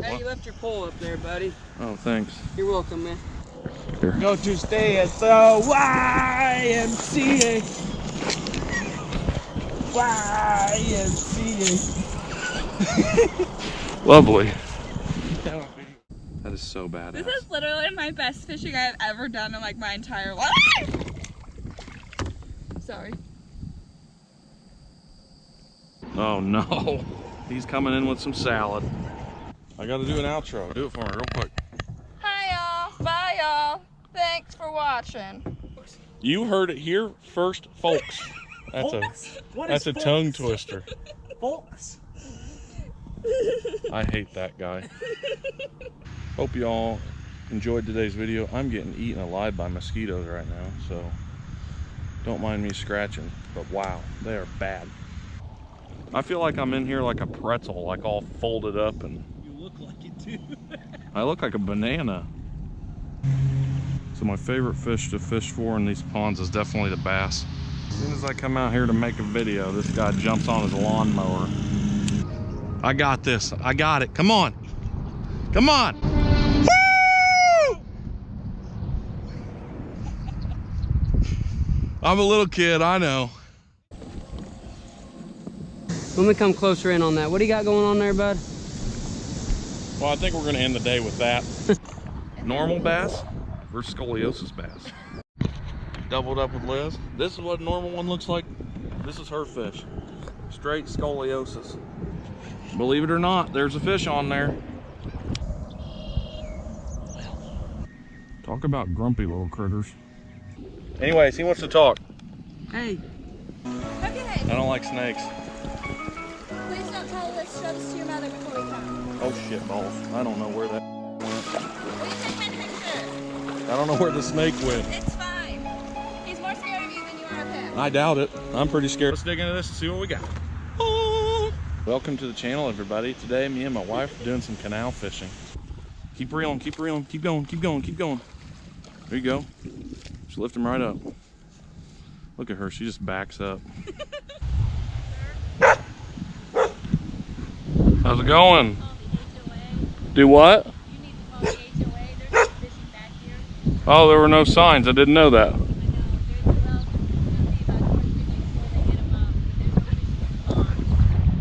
Hey, you left your pole up there, buddy. Oh, thanks. You're welcome, man. Here. Go to stay at the YMCA. YMCA. Lovely. That is so badass. This is literally my best fishing I've ever done in like my entire life. Sorry. Oh no. He's coming in with some salad. I gotta do an outro. Do it for me real quick. Hi y'all. Bye y'all. Thanks for watching. You heard it here first, folks. That's a tongue twister. Folks. I hate that guy. Hope y'all enjoyed today's video. I'm getting eaten alive by mosquitoes right now, so don't mind me scratching. But wow, they are bad. I feel like I'm in here like a pretzel, like all folded up, and You look like it too. I look like a banana. So my favorite fish to fish for in these ponds is definitely the bass. As soon as I come out here to make a video, this guy jumps on his lawnmower. I got this. I got it. Come on. Come on. Woo! I'm a little kid, I know. Let me come closer in on that. What do you got going on there, bud? Well, I think we're going to end the day with that. Normal bass versus scoliosis bass. Doubled up with Liz. This is what a normal one looks like. This is her fish. Straight scoliosis. Believe it or not, there's a fish on there. Talk about grumpy little critters. Anyways, he wants to talk. Hey. Okay. I don't like snakes. Please don't tell us. Show this to your mother before we come. Oh shit balls. I don't know where that went. Will you take my picture? I don't know where the snake went. It's fine. He's more scared of you than you are of him. I doubt it. I'm pretty scared. Let's dig into this and see what we got. Oh. Welcome to the channel, everybody. Today, me and my wife are doing some canal fishing. Keep reeling, keep reeling, keep going, keep going, keep going. There you go. Just lift him right up. Look at her, she just backs up. How's it going? Do what? Oh, there were no signs. I didn't know that.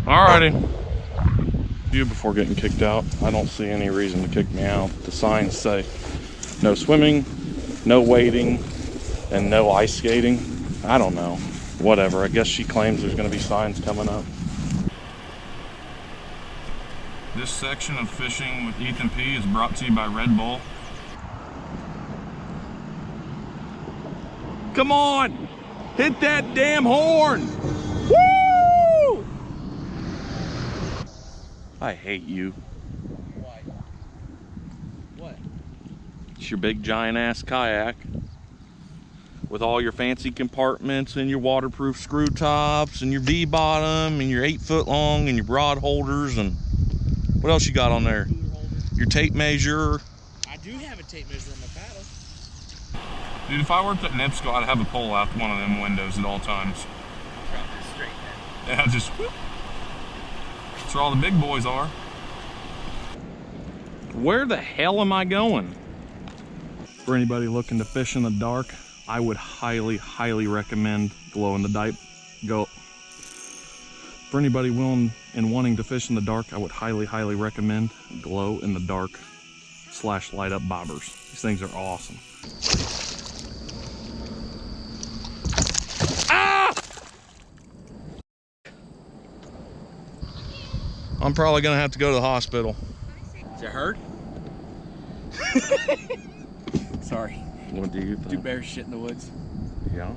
Alrighty. You before getting kicked out. I don't see any reason to kick me out. The signs say no swimming, no wading, and no ice skating. I don't know. Whatever. I guess she claims there's going to be signs coming up. This section of Fishing with Ethan P is brought to you by Red Bull. Come on! Hit that damn horn! Woo! I hate you. Why? What? It's your big giant ass kayak with all your fancy compartments and your waterproof screw tops and your V-bottom and your 8-foot long and your rod holders, and what else you got on there? Your tape measure. I do have a tape measure on my paddle. Dude, if I worked at NIPSCO, I'd have a pole out one of them windows at all times. I'll drop this straight then. Yeah, just whoop. That's where all the big boys are. Where the hell am I going? For anybody looking to fish in the dark, I would highly, highly recommend glow in the dark. For anybody willing and wanting to fish in the dark, I would highly, highly recommend glow in the dark / light up bobbers. These things are awesome. Ah! I'm probably gonna have to go to the hospital. Does it hurt? Sorry. What do you think? Do bear shit in the woods. Yeah.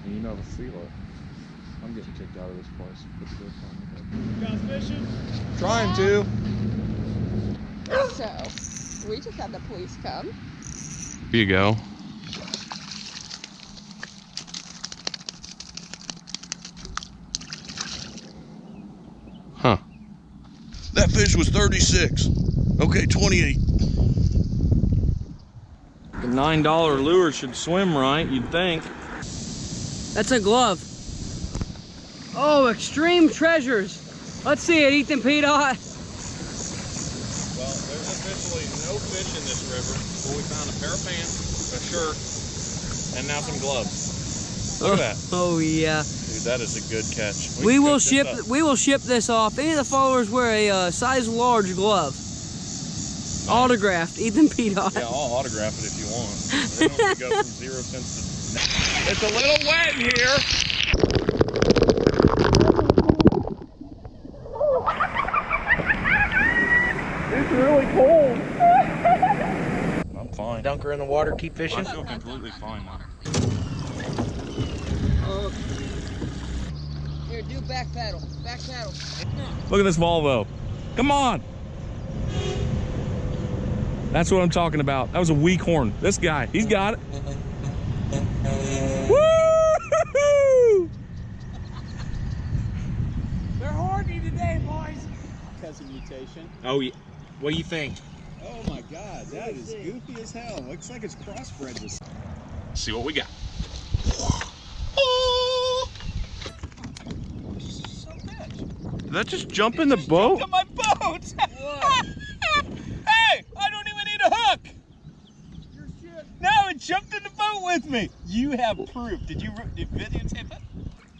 You know the sealer. I'm getting kicked out of this place. You guys fishing? Trying to. So, we just had the police come. Here you go. Huh. That fish was 36. Okay, 28. The $9 lure should swim right, you'd think. That's a glove. Oh, extreme treasures. Let's see it, Ethan P. Well, there's officially no fish in this river, but we found a pair of pants, a shirt, and now some gloves. Look at that. Oh yeah. Dude, that is a good catch. We will ship this off. Any of the followers wear a size large glove. Nice. Autographed, Ethan P. Yeah, I'll autograph it if you want. They don't have to go from 0 cents to... It's a little wet in here. It's really cold. I'm fine. Dunk her in the water, keep fishing. I feel completely fine now. Here, do back paddle. Back paddle. Look at this Volvo. Come on. That's what I'm talking about. That was a weak horn. This guy, he's got it. Woo! They're horny today, boys. Cousin mutation. Oh, yeah. What do you think? Oh my God, that is goofy as hell. Looks like it's crossbred. Let's see what we got. Did that just jump in the boat? Jumped in my boat. Hey, I don't even need a hook. No, it jumped in the boat with me. You have proof. Did you videotape it?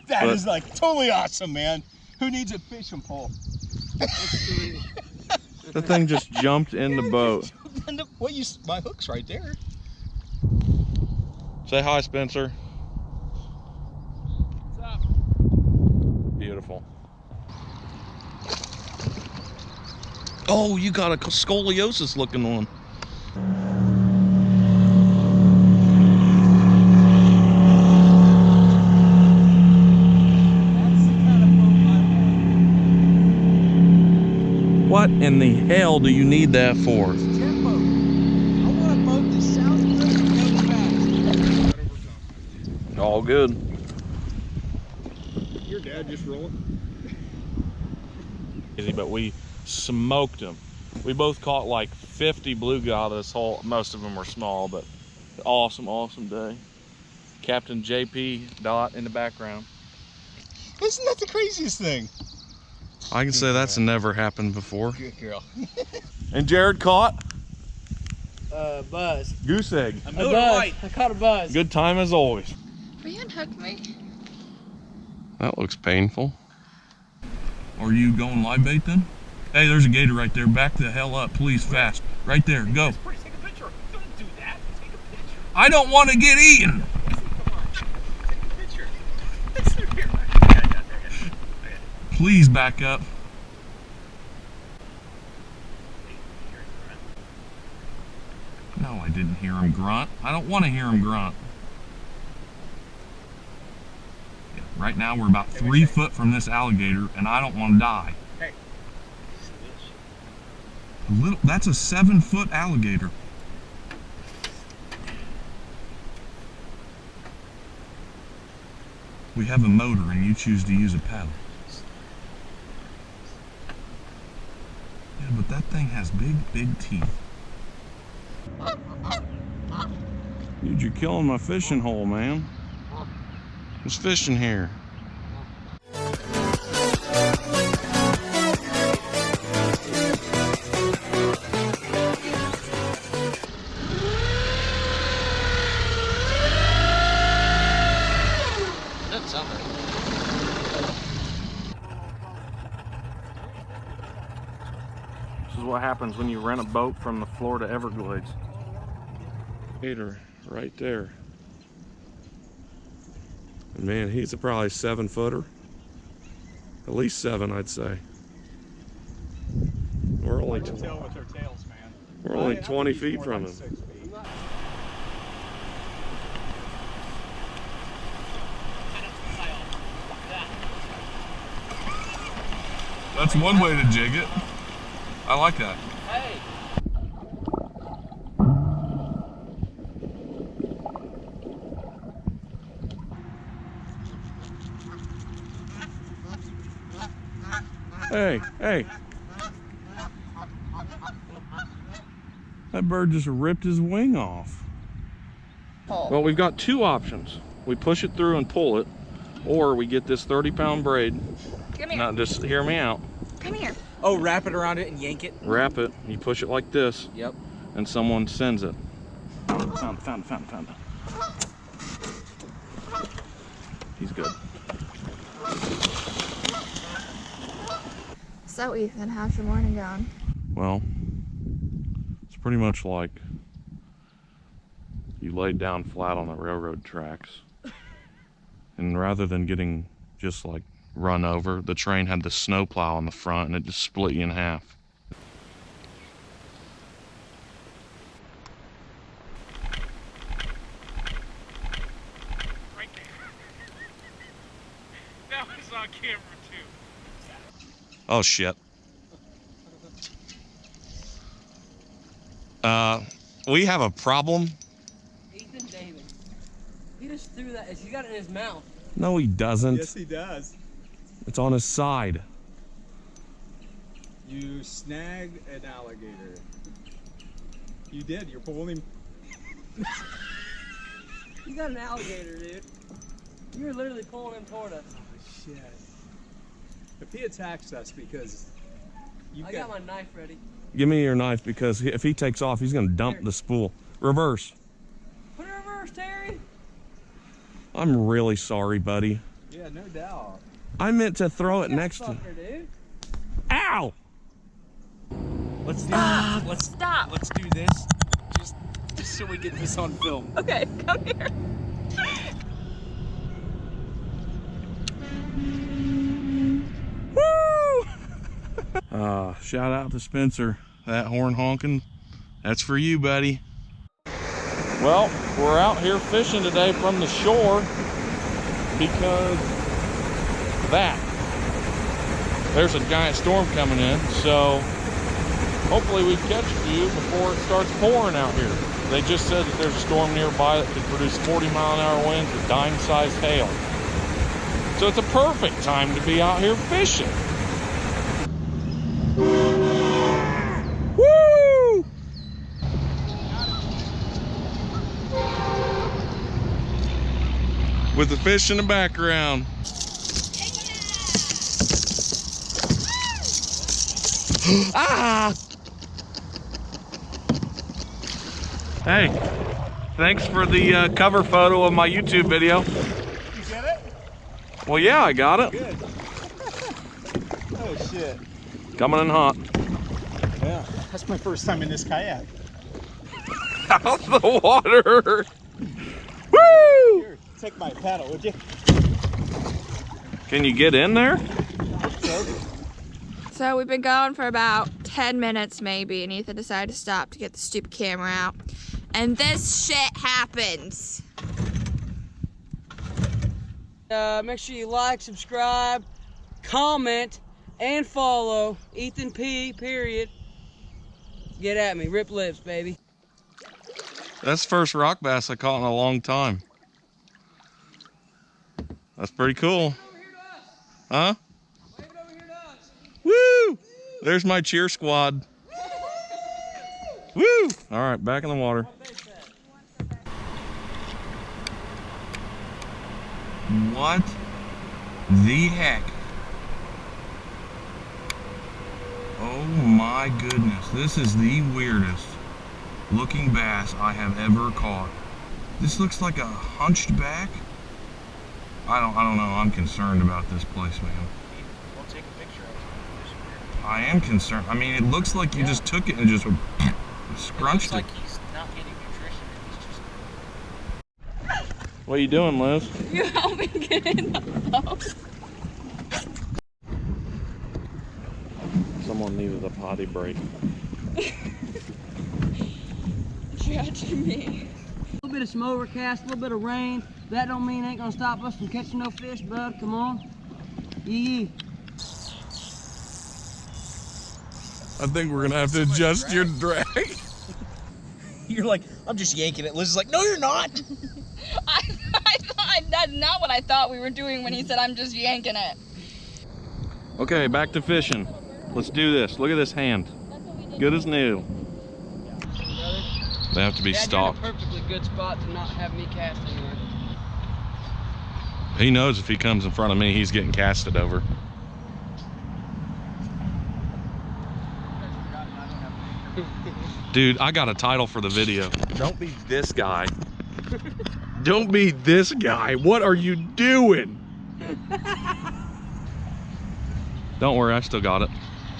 That is like totally awesome, man. Who needs a fishing pole? The thing just jumped in the boat. Well, my hook's right there. Say hi, Spencer. What's up? Beautiful. Oh, you got a scoliosis looking one. What in the hell do you need that for? Tempo. I want a boat that sounds good and goes fast. All good. Your dad just rolling. But we smoked them. We both caught like 50 bluegill this whole, most of them were small, but awesome, awesome day. Captain JP Dot in the background. Isn't that the craziest thing? I can say that's never happened before. Good girl. And Jared caught Buzz. goose egg. A buzz. I caught a buzz. Good time as always. Will you unhook me? That looks painful. Are you going live bait then? Hey, there's a gator right there. Back the hell up, please, fast. Right there, go. Take a picture. Don't do that. Take a picture. I don't want to get eaten. Come on. Take a picture. It's through here. Please back up. No, I didn't hear him grunt. I don't want to hear him grunt. Yeah, right now we're about 3 foot from this alligator, and I don't want to die. Hey. That's a 7-foot alligator. We have a motor, and you choose to use a paddle. Yeah, but that thing has big, big teeth. Dude, you're killing my fishing hole, man. There's fish in here. That's something. This is what happens when you rent a boat from the Florida Everglades. Gator right there. And man, he's probably 7-footer. At least 7, I'd say. We're only With their tails, man. We're only 20 feet from him. 6 feet. That's one way to jig it. I like that. Hey. Hey, hey. That bird just ripped his wing off. Well, we've got 2 options. We push it through and pull it, Or we get this 30-pound braid. Come here. Now just hear me out. Come here. Oh, wrap it around it and yank it. Wrap it, you push it like this. Yep. And someone sends it. Found it. He's good. So Ethan, how's your morning going? Well, it's pretty much like you laid down flat on the railroad tracks. And rather than getting just like run over, the train had the snowplow on the front and it just split you in half. Right there. That was on camera too. Oh shit. We have a problem. Ethan David. He just threw that. He got it in his mouth. No, he doesn't. Yes, he does. It's on his side. You snagged an alligator. You did. You're pulling him. You got an alligator, dude. You were literally pulling him toward us. Oh, shit. If he attacks us because I got my knife ready. Give me your knife because if he takes off, he's going to dump the spool. Reverse. Put it in reverse, Terry. I'm really sorry, buddy. Yeah, no doubt. I meant to throw it next to... Dude. Ow! Let's do Stop. Let's do this. Just so we get this on film. Okay, come here. Woo! Shout out to Spencer. That horn honking, that's for you, buddy. Well, we're out here fishing today from the shore because there's a giant storm coming in, so hopefully we catch a few before it starts pouring out here. They just said that there's a storm nearby that could produce 40-mile-an-hour winds with dime-sized hail. So it's a perfect time to be out here fishing. Woo! With the fish in the background. Ah! Hey, thanks for the cover photo of my YouTube video. You get it? Well, yeah, I got it. Good. Oh, shit. Coming in hot. Yeah, that's my first time in this kayak. Out of the water. Woo! Here, take my paddle, would you? Can you get in there? So we've been going for about 10 minutes maybe, and Ethan decided to stop to get the stupid camera out. And this shit happens. Make sure you like, subscribe, comment, and follow Ethan P. Period. Get at me. Rip lips, baby. That's the first rock bass I caught in a long time. That's pretty cool. Huh? Wave it over here to us. Woo! There's my cheer squad. Woo! All right, back in the water. What the heck? Oh my goodness, this is the weirdest looking bass I have ever caught. This looks like a hunched back. I don't know, I'm concerned about this place, man. We'll take a picture of it. I am concerned. I mean, it looks like you just took it and just scrunched it. It looks like he's not getting nutrition and he's just... What are you doing, Liz? You help me get in the boat. Someone needed a potty break. Judge me. A little bit of some overcast, a little bit of rain. That don't mean it ain't gonna stop us from catching no fish, bud. Come on. Yee. I think we're gonna have to adjust your drag. You're like, I'm just yanking it. Liz is like, no, you're not. I thought that's not what I thought we were doing when he said I'm just yanking it. Okay, back to fishing. Let's do this. Look at this hand. Good as new. They have to be Dad, stalked. you're in a perfectly good spot to not have me cast anywhere. He knows if he comes in front of me, he's getting casted over. Dude, I got a title for the video. Don't be this guy. Don't be this guy. What are you doing? Don't worry, I still got it.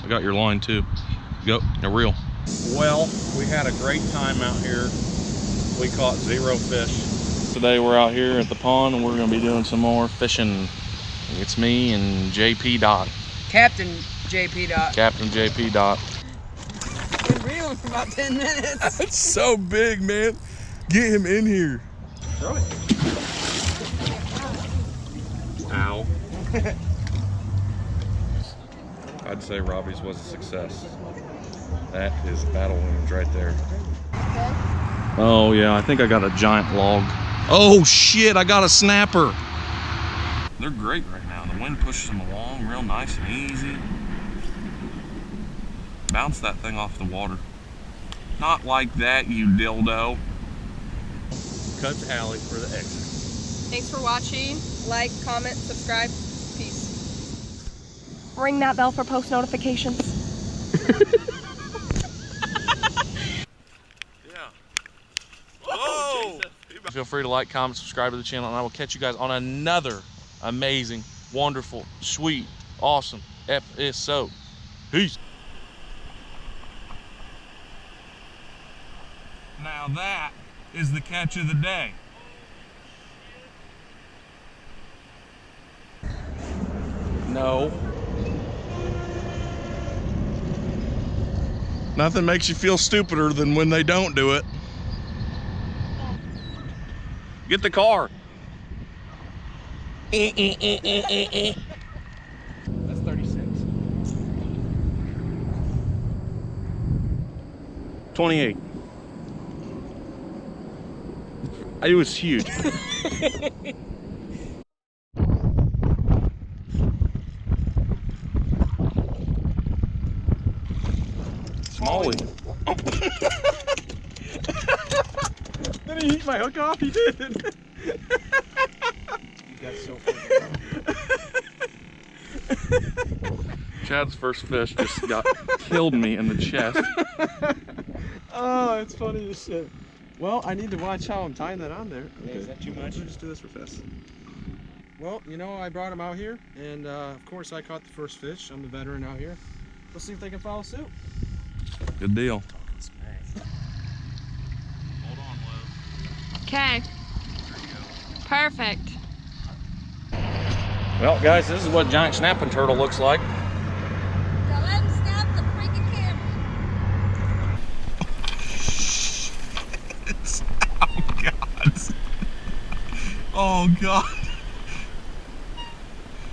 I got your line too. Go, they're real. Well, we had a great time out here. We caught 0 fish. Today we're out here at the pond and we're gonna be doing some more fishing. It's me and JP Dot. Captain JP Dot. Captain JP Dot. Been reeling for about 10 minutes. It's so big, man. Get him in here. Throw it. Ow. I'd say Robbie's was a success. That is battle wounds right there. Oh yeah, I think I got a giant log. Oh shit, I got a snapper. They're great right now. The wind pushes them along real nice and easy. Bounce that thing off the water. Not like that, you dildo. Cut to Allie for the exit. Thanks for watching. Like, comment, subscribe. Peace. Ring that bell for post notifications. Yeah. Whoa! Feel free to like, comment, subscribe to the channel, and I will catch you guys on another amazing, wonderful, sweet, awesome episode. Peace. Now that is the catch of the day. No. Nothing makes you feel stupider than when they don't do it. Get the car. That's 36. 28. It was huge. Smalley. Did he eat my hook off? He did. You got so funny. Chad's first fish just killed me in the chest. Oh, it's funny as shit. Well, I need to watch how I'm tying that on there. Okay. Is that too much? We'll just do this for fish. Well, you know, I brought him out here, and of course I caught the first fish. I'm the veteran out here. Let's see if they can follow suit. Good deal. Hold on, Lou. Okay. Perfect. Well, guys, this is what giant snapping turtle looks like. Now let him snap the freaking camera. Oh, God. Oh, God.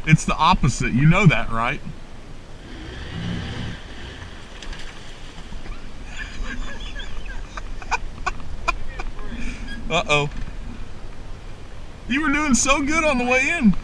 It's the opposite. You know that, right? Uh-oh. You were doing so good on the way in.